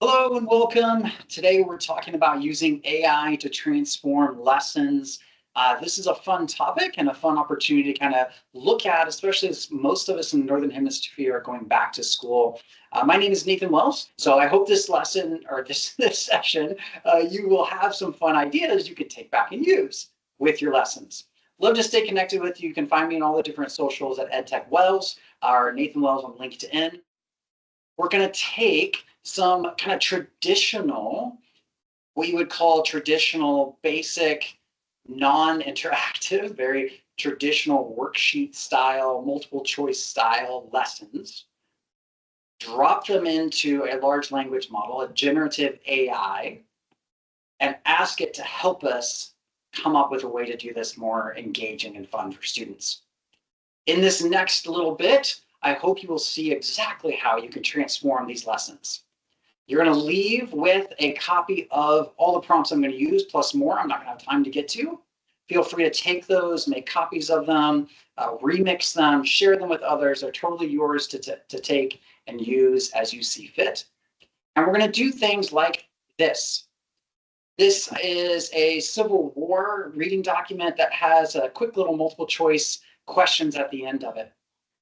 Hello and welcome. Today we're talking about using AI to transform lessons. This is a fun topic and a fun opportunity to kind of look at, especially as most of us in the Northern Hemisphere are going back to school. My name is Nathan Wells, so I hope this lesson or this session, you will have some fun ideas you can take back and use with your lessons. Love to stay connected with you. You can find me on all the different socials at EdTech Wells or Nathan Wells on LinkedIn. We're going to take some kind of traditional, what you would call traditional, basic, non-interactive, very traditional worksheet style, multiple choice style lessons, drop them into a large language model, a generative AI, and ask it to help us come up with a way to do this more engaging and fun for students. In this next little bit, I hope you will see exactly how you can transform these lessons. You're going to leave with a copy of all the prompts I'm going to use, plus more I'm not going to have time to get to. Feel free to take those, make copies of them, remix them, share them with others. They're totally yours to take and use as you see fit. And we're going to do things like this. This is a Civil War reading document that has a quick little multiple choice questions at the end of it.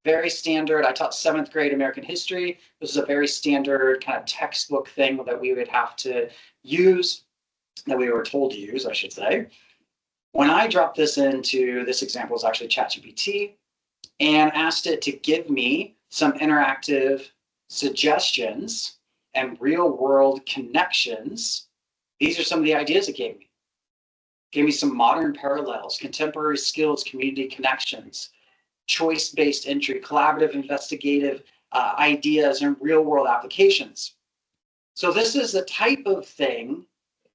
Very standard. I taught 7th grade American history. This is a very standard kind of textbook thing that we would have to use, that we were told to use, I should say. When I dropped this into, this example is actually ChatGPT, and asked it to give me some interactive suggestions and real world connections. These are some of the ideas it gave me. It gave me some modern parallels, contemporary skills, community connections, choice-based entry, collaborative investigative ideas, and real-world applications. So this is the type of thing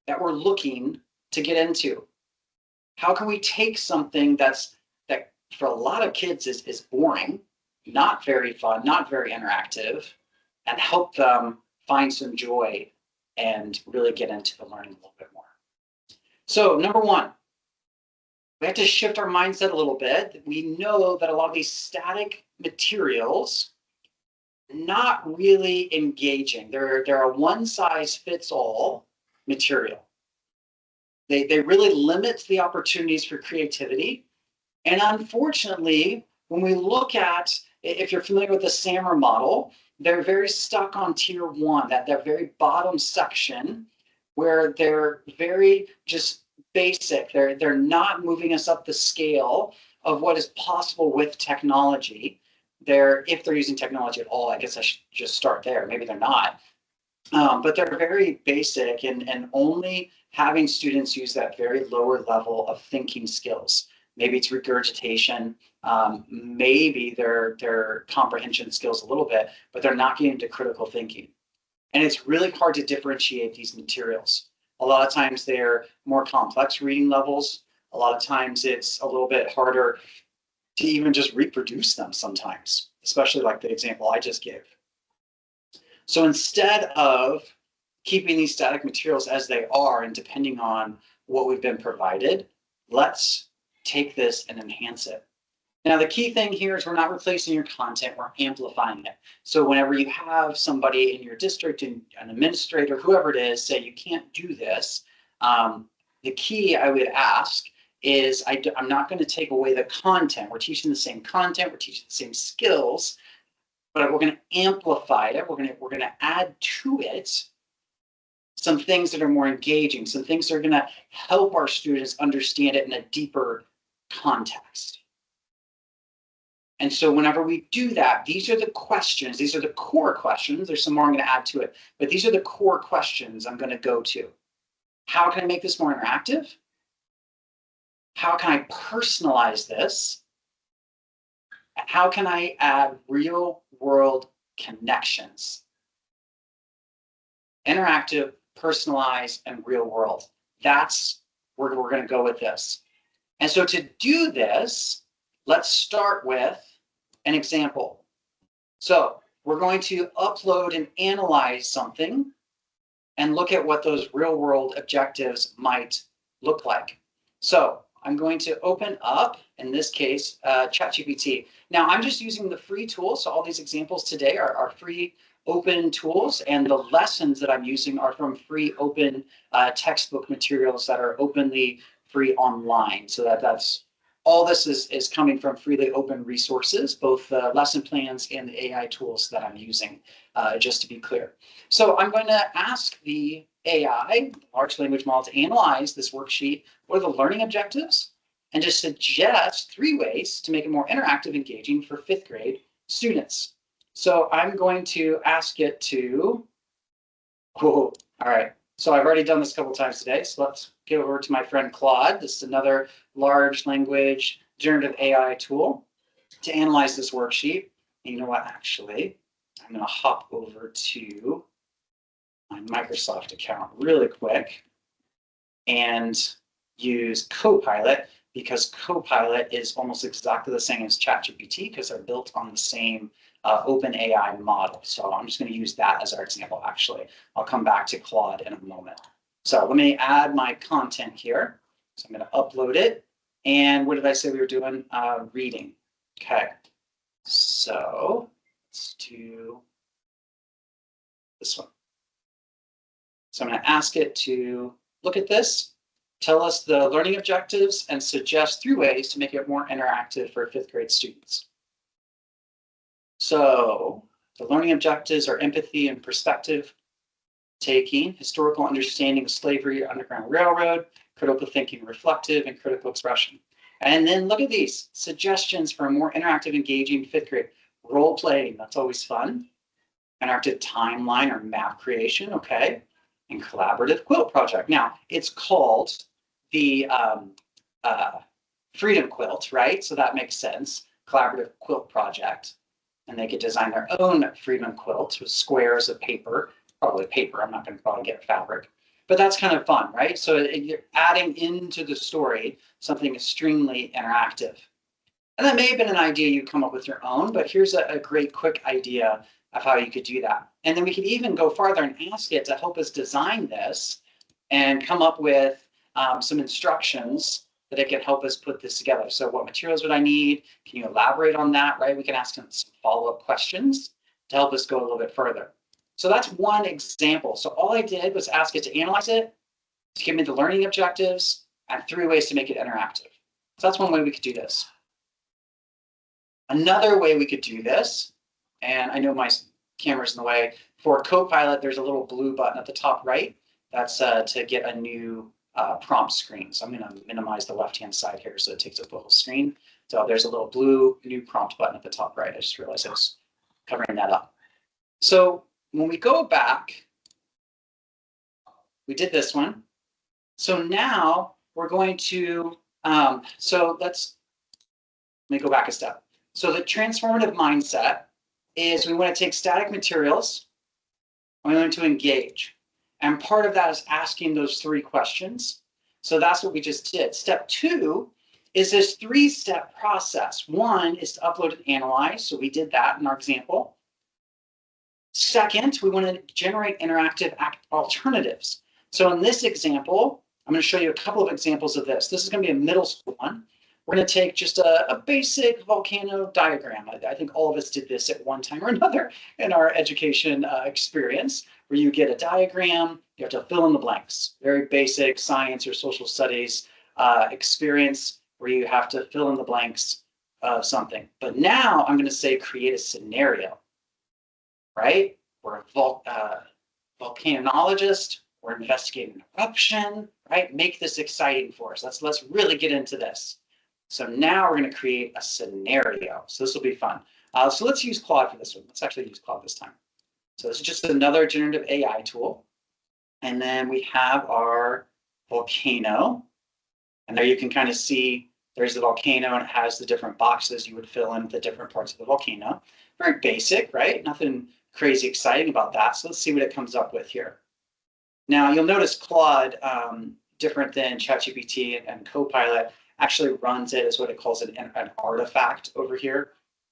that we're looking to get into. How can we take something that for a lot of kids is boring, not very fun, not very interactive, and help them find some joy and really get into the learning a little bit more? So number one, we have to shift our mindset a little bit. We know that a lot of these static materials not really engaging. They're a one-size-fits-all material. They really limit the opportunities for creativity. And unfortunately, when we look at, if you're familiar with the SAMR model, they're very stuck on tier 1, that very bottom section, where they're very just basic. They're not moving us up the scale of what is possible with technology. If they're using technology at all, I guess I should just start there. Maybe they're not. But they're very basic and only having students use that very lower level of thinking skills. Maybe it's regurgitation, maybe their comprehension skills a little bit, but they're not getting into critical thinking. And it's really hard to differentiate these materials. A lot of times they're more complex reading levels. A lot of times it's a little bit harder to even just reproduce them sometimes, especially like the example I just gave. So instead of keeping these static materials as they are and depending on what we've been provided, let's take this and enhance it. Now, the key thing here is we're not replacing your content, we're amplifying it. So whenever you have somebody in your district, an administrator, whoever it is, say you can't do this, the key I would ask is I'm not going to take away the content. We're teaching the same content, we're teaching the same skills, but we're going to amplify it. We're going to add to it some things that are more engaging, some things that are going to help our students understand it in a deeper context. And so whenever we do that, these are the questions, these are the core questions. There's some more I'm going to add to it, but these are the core questions I'm going to go to. How can I make this more interactive? How can I personalize this? And how can I add real world connections? Interactive, personalized, and real world. That's where we're going to go with this. And so to do this, let's start with an example. So we're going to upload and analyze something and look at what those real world objectives might look like. So I'm going to open up, in this case, ChatGPT. Now I'm just using the free tool. So all these examples today are free open tools, and the lessons that I'm using are from free open textbook materials that are openly free online. So that's all this is coming from freely open resources, both the lesson plans and the AI tools that I'm using, just to be clear. So I'm going to ask the AI, large language model, to analyze this worksheet. What are the learning objectives? And just suggest 3 ways to make it more interactive, engaging for 5th grade students. So I'm going to ask it to, all right. So I've already done this a couple times today. So let's get over to my friend Claude. This is another large language generative AI tool to analyze this worksheet. And you know what, actually, I'm going to hop over to my Microsoft account really quick and use Copilot, because Copilot is almost exactly the same as ChatGPT because they're built on the same open AI model. So I'm just going to use that as our example, actually. I'll come back to Claude in a moment. So let me add my content here. So I'm going to upload it. And what did I say we were doing? Reading. Okay. So let's do this one. So I'm going to ask it to look at this, tell us the learning objectives, and suggest 3 ways to make it more interactive for 5th grade students. So the learning objectives are empathy and perspective taking, historical understanding of slavery, Underground Railroad, critical thinking, reflective, and critical expression. And then look at these suggestions for a more interactive, engaging 5th grade. Role playing, that's always fun. Interactive timeline or map creation, okay. And collaborative quilt project. Now, it's called the Freedom Quilt, right? So that makes sense. Collaborative quilt project. And they could design their own Freedom Quilt with squares of paper, probably paper. I'm not going to probably get fabric. But that's kind of fun, right? So you're adding into the story something extremely interactive. And that may have been an idea you come up with your own, but here's a great quick idea of how you could do that. And then we could even go farther and ask it to help us design this and come up with some instructions that it can help us put this together. So what materials would I need? Can you elaborate on that, right? We can ask them some follow-up questions to help us go a little bit further. So that's one example. So all I did was ask it to analyze it, to give me the learning objectives, and 3 ways to make it interactive. So that's one way we could do this. Another way we could do this, and I know my camera's in the way, for Copilot, there's a little blue button at the top right. That's to get a new prompt screen. So I'm going to minimize the left-hand side here so it takes up the whole screen. So there's a little blue new prompt button at the top right. I just realized I was covering that up. So when we go back, we did this one. So now we're going to, let me go back a step. So the transformative mindset is we want to take static materials and we want to engage. And part of that is asking those 3 questions. So that's what we just did. Step 2 is this 3-step process. 1 is to upload and analyze. So we did that in our example. Second, we want to generate interactive alternatives. So in this example, I'm going to show you a couple of examples of this. This is going to be a middle school one. We're going to take just a basic volcano diagram. I think all of us did this at one time or another in our education experience, where you get a diagram, you have to fill in the blanks. Very basic science or social studies experience where you have to fill in the blanks of something. But now I'm going to say create a scenario, right? We're a volcanologist, we're investigating an eruption, right? Make this exciting for us. Let's really get into this. So now we're going to create a scenario. So this will be fun. So let's use Claude for this one. Let's actually use Claude this time. So this is just another generative AI tool. And then we have our volcano. And there you can kind of see there's the volcano and it has the different boxes you would fill in the different parts of the volcano. Very basic, right? Nothing crazy exciting about that. So let's see what it comes up with here. Now you'll notice Claude, different than ChatGPT and Copilot, actually runs it as what it calls an artifact over here.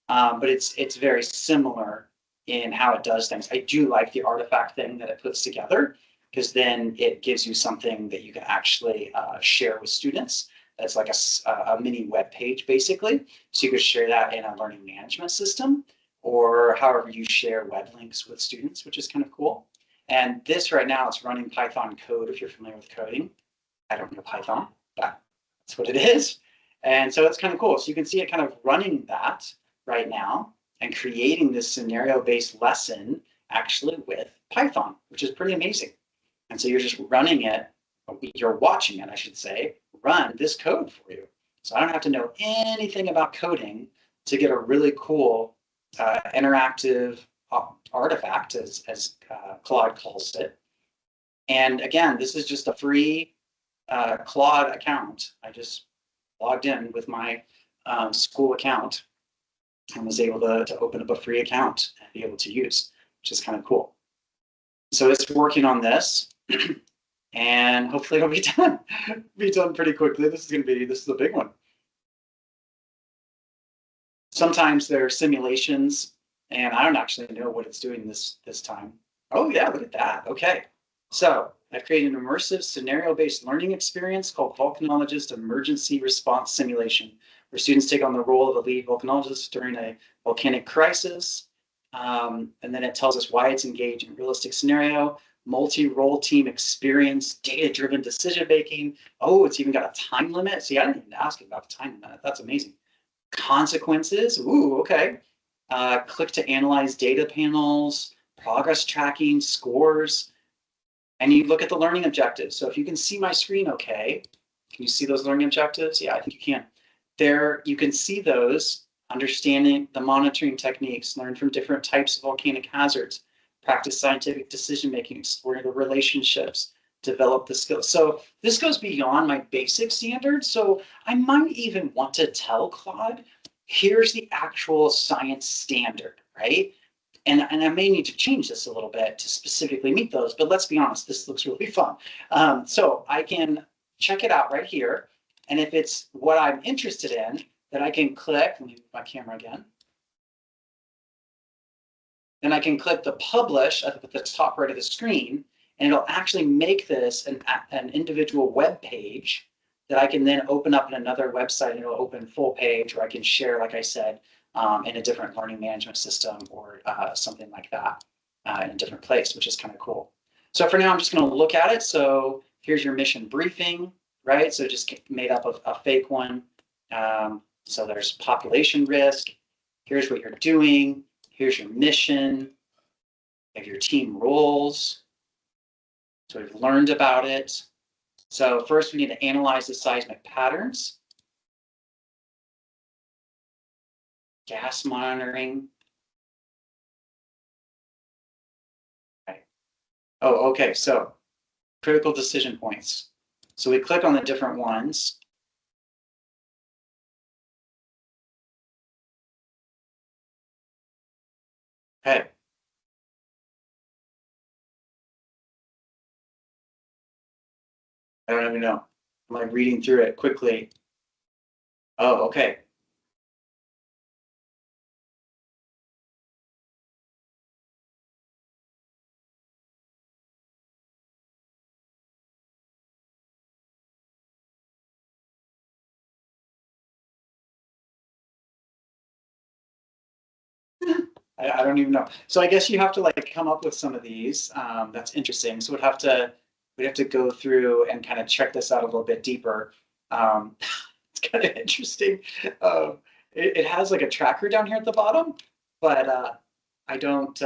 But it's very similar in how it does things. I do like the artifact thing that it puts together, because then it gives you something that you can actually share with students. That's like a mini web page, basically. So you could share that in a learning management system, or however you share web links with students, which is kind of cool. And this right now, it's running Python code if you're familiar with coding. I don't know Python, but that's what it is. And so it's kind of cool. So you can see it kind of running that right now and creating this scenario-based lesson actually with Python, which is pretty amazing. And so you're just running it, you're watching it, I should say, run this code for you. So I don't have to know anything about coding to get a really cool interactive artifact, as Claude calls it. And again, this is just a free Claude account. I just logged in with my school account and was able to open up a free account and be able to use, which is kind of cool. So it's working on this, and hopefully it'll be done pretty quickly. This is a big one. Sometimes there are simulations, and I don't actually know what it's doing this time. Oh yeah, look at that. Okay, so I've created an immersive scenario-based learning experience called Volcanologist Emergency Response Simulation, where students take on the role of a lead volcanologist during a volcanic crisis. And then it tells us why it's engaged in realistic scenario, multi-role team experience, data-driven decision-making. Oh, it's even got a time limit. See, I didn't even ask about the time limit. That's amazing. Consequences. Ooh, okay. Click to analyze data panels, progress tracking, scores. And you look at the learning objectives. So if you can see my screen okay, can you see those learning objectives? Yeah, I think you can. There, you can see those, understanding the monitoring techniques, learn from different types of volcanic hazards, practice scientific decision-making, explore the relationships, develop the skills. So this goes beyond my basic standards. So I might even want to tell Claude, here's the actual science standard, right? And I may need to change this a little bit to specifically meet those, but let's be honest, this looks really fun. So I can check it out right here. And if it's what I'm interested in, then I can click, let me move my camera again. Then I can click the publish at the top right of the screen, and it'll actually make this an individual web page that I can then open up in another website, and it'll open full page, or I can share, like I said, in a different learning management system or something like that in a different place, which is kind of cool. So for now, I'm just going to look at it. So here's your mission briefing, right? So just made up of a fake one. So there's population risk. Here's what you're doing. Here's your mission. You have your team roles. So we've learned about it. So first we need to analyze the seismic patterns. Gas monitoring. Okay. Oh, okay. So critical decision points. So we click on the different ones. Okay. I don't even know. I'm like reading through it quickly. Oh, okay. I don't even know. So I guess you have to like come up with some of these. That's interesting. So we'd have to go through and kind of check this out a little bit deeper. It's kind of interesting. It has like a tracker down here at the bottom, but I don't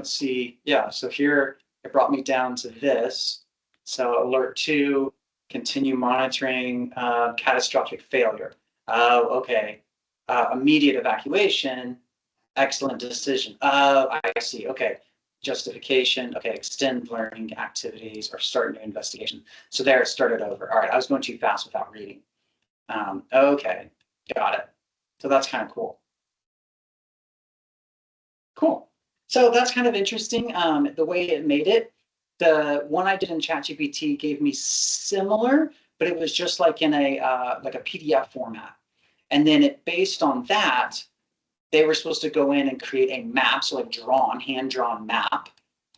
see. Yeah. So here it brought me down to this. So alert 2, continue monitoring catastrophic failure. Okay. Immediate evacuation. Excellent decision. I see. Okay. Justification. Okay. Extend learning activities or start new investigation. So there it started over. All right. I was going too fast without reading. Okay. Got it. So that's kind of cool. Cool. So that's kind of interesting. The way it made it. The one I did in ChatGPT gave me similar, but it was just like in a PDF format. And then it based on that, they were supposed to go in and create a map, so like hand-drawn map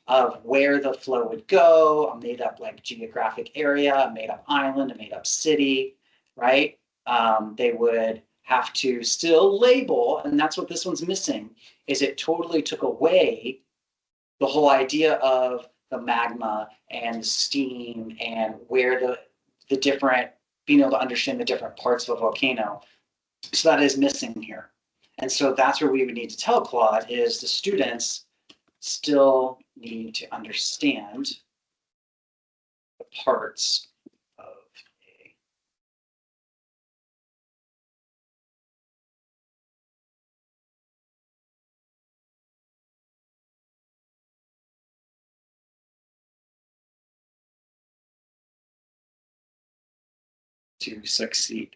of where the flow would go, a made-up like geographic area, a made-up island, a made-up city, right? They would have to still label, and that's what this one's missing, is it totally took away the whole idea of the magma and the steam and where the different, being able to understand the different parts of a volcano. So that is missing here. And so that's where we would need to tell Claude is the students still need to understand the parts of a 2 6 feet.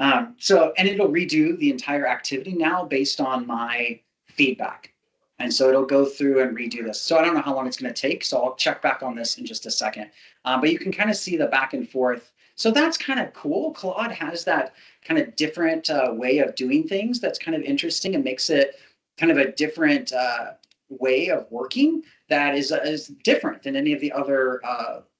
And it'll redo the entire activity now based on my feedback. And so it'll go through and redo this. So I don't know how long it's going to take. So I'll check back on this in just a second. But you can kind of see the back and forth. So that's kind of cool. Claude has that kind of different way of doing things that's kind of interesting and makes it kind of a different way of working that is different than any of the other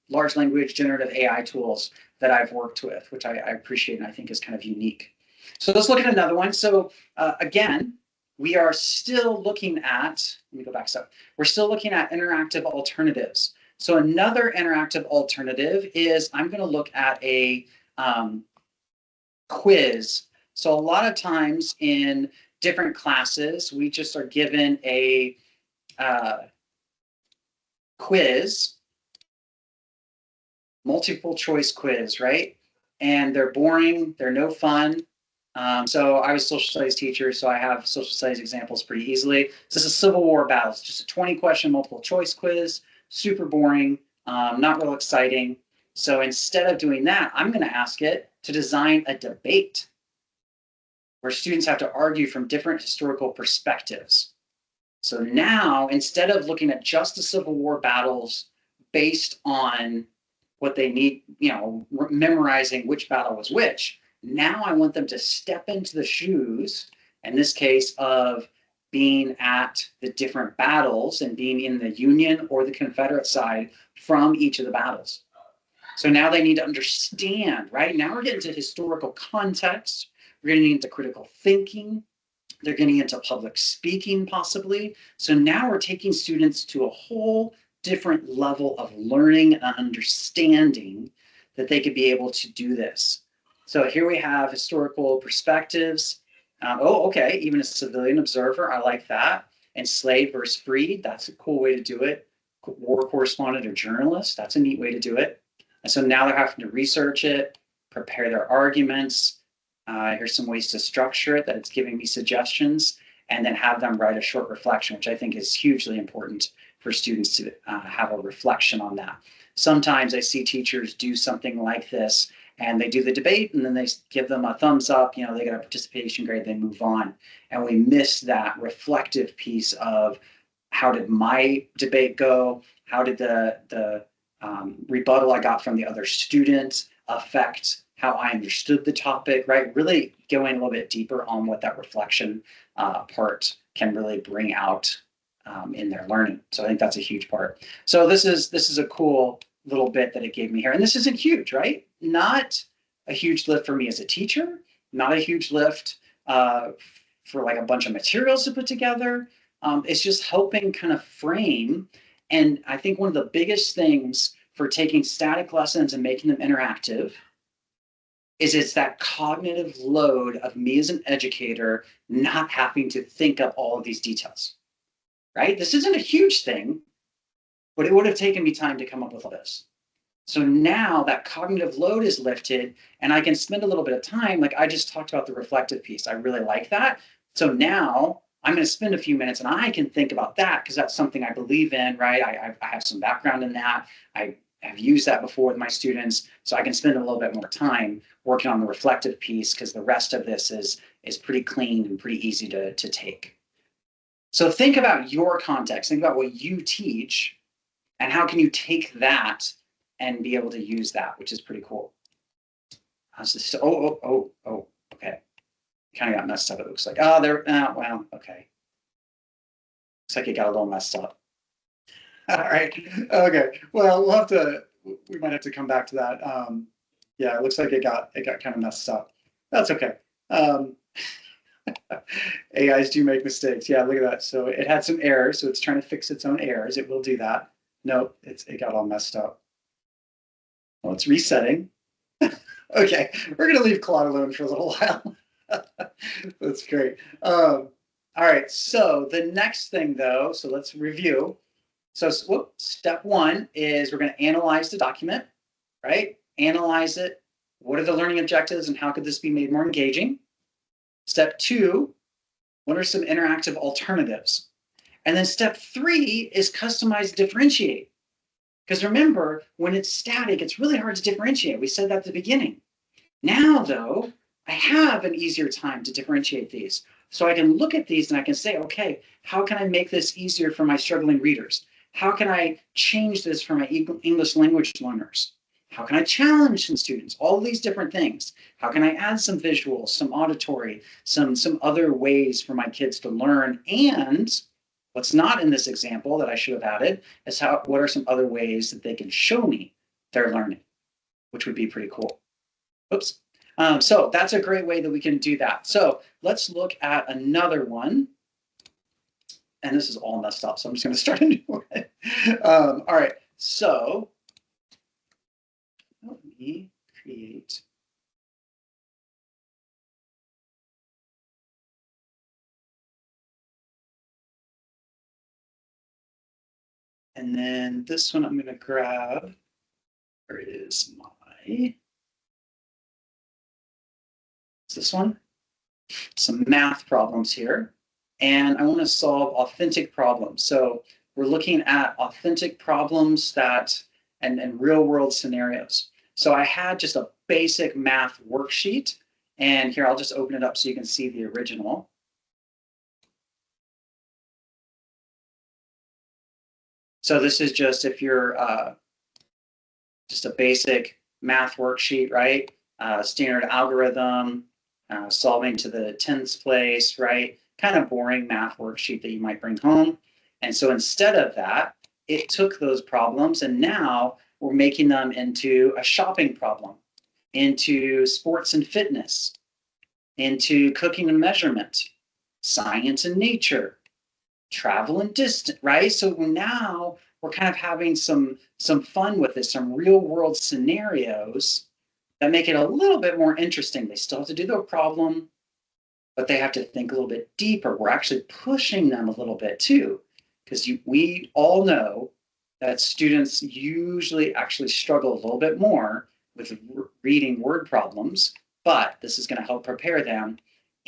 large language generative AI tools that I've worked with, which I appreciate and I think is kind of unique. So let's look at another one. So again, we are still looking at, let me go back. So we're still looking at interactive alternatives. So another interactive alternative is I'm going to look at a quiz. So a lot of times in different classes, we just are given a quiz, multiple choice quiz, right? And they're boring, they're no fun. So I was a social studies teacher, so I have social studies examples pretty easily. This is Civil War battles, just a 20-question multiple choice quiz, super boring, not real exciting. So instead of doing that, I'm going to ask it to design a debate where students have to argue from different historical perspectives. So now, instead of looking at just the Civil War battles based on what they need, memorizing which battle was which, now I want them to step into the shoes, in this case, of being at the different battles and being in the Union or the Confederate side from each of the battles. So now they need to understand, right? Now we're getting to historical context. We're getting into critical thinking. They're getting into public speaking, possibly. So now we're taking students to a whole different level of learning and understanding that they could be able to do this. So here we have historical perspectives. Okay, even a civilian observer, I like that. Enslaved versus freed, that's a cool way to do it. War correspondent or journalist, that's a neat way to do it. And so now they're having to research it, prepare their arguments. Here's some ways to structure it that it's giving me suggestions, and then have them write a short reflection, which I think is hugely important for students to have a reflection on that. Sometimes I see teachers do something like this and they do the debate and then they give them a thumbs up, they get a participation grade, they move on. And we miss that reflective piece of how did my debate go? How did the rebuttal I got from the other students affect how I understood the topic, right? Really going a little bit deeper on what that reflection part can really bring out in their learning. So I think that's a huge part. So this is a cool little bit that it gave me here. And this isn't huge, right? Not a huge lift for me as a teacher, not a huge lift for like a bunch of materials to put together. It's just helping kind of frame. And I think one of the biggest things for taking static lessons and making them interactive is it's that cognitive load of me as an educator not having to think up all of these details, right? This isn't a huge thing, but it would have taken me time to come up with all this. So now that cognitive load is lifted and I can spend a little bit of time, like I just talked about the reflective piece. I really like that. So now I'm going to spend a few minutes and I can think about that because that's something I believe in, right? I have some background in that. I have used that before with my students. So I can spend a little bit more time working on the reflective piece because the rest of this is pretty clean and pretty easy to take. So think about your context, think about what you teach and how can you take that and be able to use that, which is pretty cool. Okay. Kind of got messed up, it looks like. Well, okay. Looks like it got a little messed up. All right, okay. Well, we might have to come back to that. Yeah, it looks like it got kind of messed up. That's okay. AIs do make mistakes. Yeah, look at that. So it had some errors, so it's trying to fix its own errors. It will do that. No, it got all messed up. Well, it's resetting. Okay, we're gonna leave Claude alone for a little while. That's great. All right, so the next thing though, so let's review. So step one is we're going to analyze the document, right? Analyze it. What are the learning objectives and how could this be made more engaging? Step two, what are some interactive alternatives? And then step three is customize, differentiate. Because remember, when it's static, it's really hard to differentiate. We said that at the beginning. Now, though, I have an easier time to differentiate these. So I can look at these and I can say, okay, how can I make this easier for my struggling readers? How can I change this for my English language learners? How can I challenge some students? All these different things. How can I add some visuals, some auditory, some other ways for my kids to learn? And what's not in this example that I should have added is what are some other ways that they can show me their learning, which would be pretty cool. Oops. So that's a great way that we can do that. So let's look at another one. And this is all messed up, so I'm just going to start a new one. All right, so let me create. And then this one I'm going to grab. Where is my? Is this one? Some math problems here. And I want to solve authentic problems. So we're looking at authentic problems and real world scenarios. So I had just a basic math worksheet. And here, I'll just open it up so you can see the original. So this is just if you're just a basic math worksheet, right? Standard algorithm, solving to the tens place, right? Kind of boring math worksheet that you might bring home. And so instead of that, it took those problems and now we're making them into a shopping problem, into sports and fitness, into cooking and measurement, science and nature, travel and distance, right? So now we're kind of having some fun with this, some real world scenarios that make it a little bit more interesting. They still have to do their problem, but they have to think a little bit deeper. We're actually pushing them a little bit too, because we all know that students usually actually struggle a little bit more with reading word problems, but this is going to help prepare them.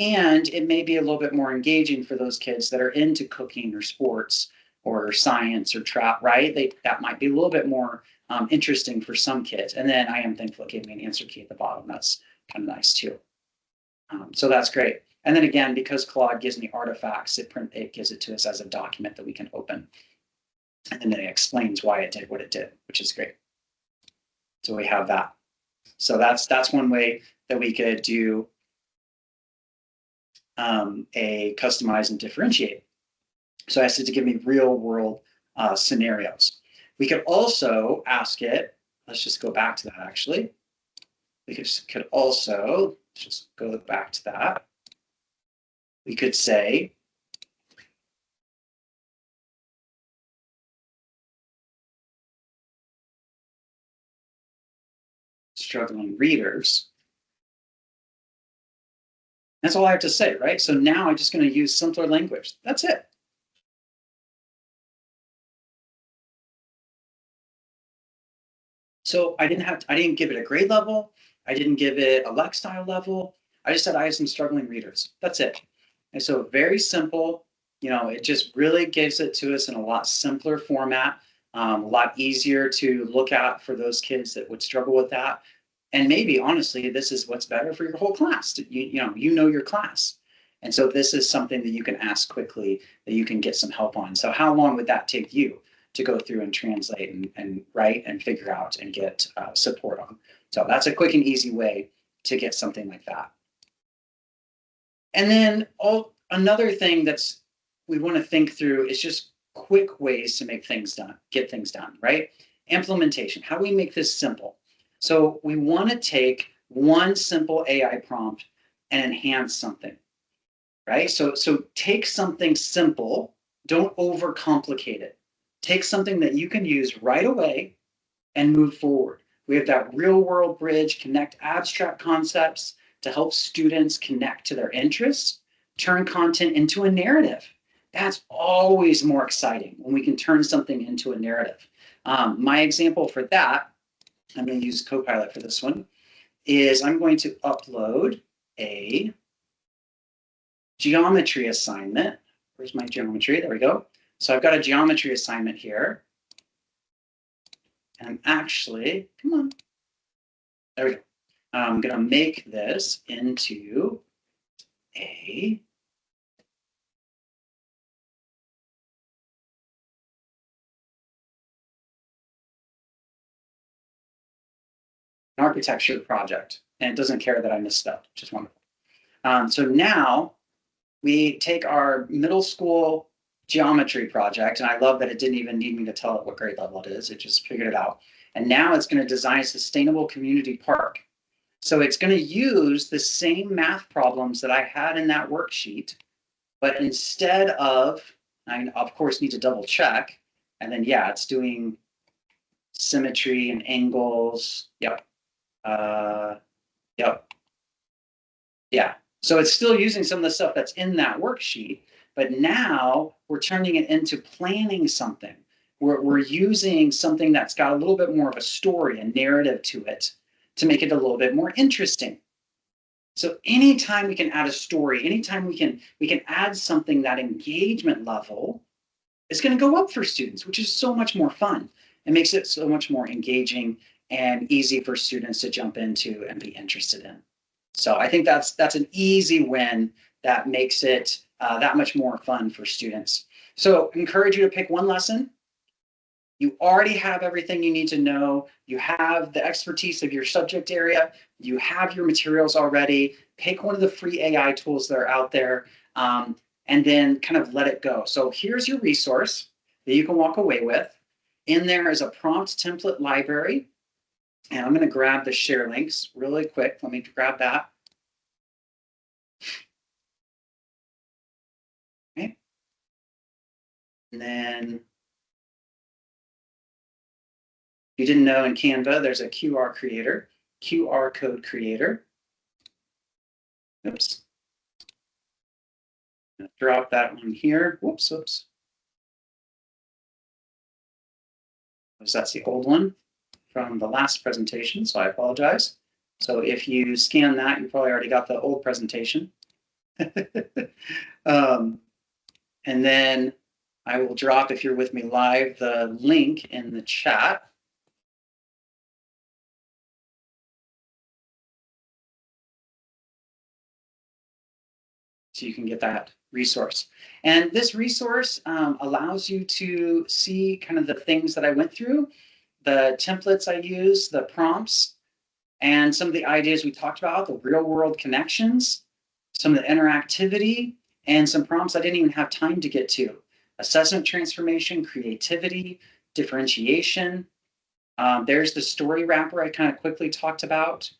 And it may be a little bit more engaging for those kids that are into cooking or sports or science or right? That might be a little bit more interesting for some kids. And then I am thankful it gave me an answer key at the bottom. That's kind of nice too. So that's great. And then again, because Claude gives me artifacts, it gives it to us as a document that we can open. And then it explains why it did what it did, which is great. So we have that. So that's one way that we could do a customize and differentiate. So I asked it to give me real world scenarios. We could also ask it, let's just go back to that actually. We could also just go back to that. We could say, struggling readers. That's all I have to say, right? So now I'm just going to use simpler language. That's it. So I didn't give it a grade level. I didn't give it a lifestyle level. I just said I have some struggling readers. That's it. And so very simple, it just really gives it to us in a lot simpler format, a lot easier to look at for those kids that would struggle with that. And maybe honestly, this is what's better for your whole class. You know your class. And so this is something that you can ask quickly, that you can get some help on. So how long would that take you to go through and translate and write and figure out and get support on? So that's a quick and easy way to get something like that. And then another thing we want to think through is just quick ways to get things done, right? Implementation. How do we make this simple? So we want to take one simple AI prompt and enhance something, right? So take something simple, don't overcomplicate it. Take something that you can use right away and move forward. We have that real world bridge, connect abstract concepts to help students connect to their interests, turn content into a narrative. That's always more exciting when we can turn something into a narrative. My example for that, I'm going to use Copilot for this one, is I'm going to upload a geometry assignment. Where's my geometry? There we go. So I've got a geometry assignment here. And I'm actually, come on. There we go. I'm going to make this into a an architecture project. And it doesn't care that I misspelled, which is wonderful. So now we take our middle school geometry project, and I love that it didn't even need me to tell it what grade level it is. It just figured it out. And now it's going to design a sustainable community park. So it's going to use the same math problems that I had in that worksheet, but instead of, I of course need to double check, and then yeah, it's doing symmetry and angles. Yep. Yep. Yeah. So it's still using some of the stuff that's in that worksheet, but now we're turning it into planning something. We're using something that's got a little bit more of a story, a narrative to it, to make it a little bit more interesting. So anytime we can add a story, anytime we can add something, that engagement level is going to go up for students, which is so much more fun. It makes it so much more engaging and easy for students to jump into and be interested in. So I think that's an easy win that makes it that much more fun for students. So encourage you to pick one lesson. You already have everything you need to know. You have the expertise of your subject area. You have your materials already. Pick one of the free AI tools that are out there, and then kind of let it go. So here's your resource that you can walk away with. In there is a prompt template library. And I'm going to grab the share links really quick. Let me grab that. Okay. And then you didn't know in Canva, there's a QR code creator. Oops. Drop that one here. Whoops, whoops. That's the old one from the last presentation, so I apologize. So if you scan that, you probably already got the old presentation. And then I will drop, if you're with me live, the link in the chat. So you can get that resource. And this resource allows you to see kind of the things that I went through, the templates I use, the prompts, and some of the ideas we talked about, the real world connections, some of the interactivity, and some prompts I didn't even have time to get to. Assessment transformation, creativity, differentiation. There's the story wrapper I kind of quickly talked about,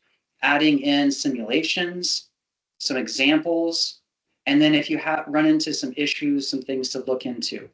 adding in simulations, some examples, and then if you have run into some issues, some things to look into.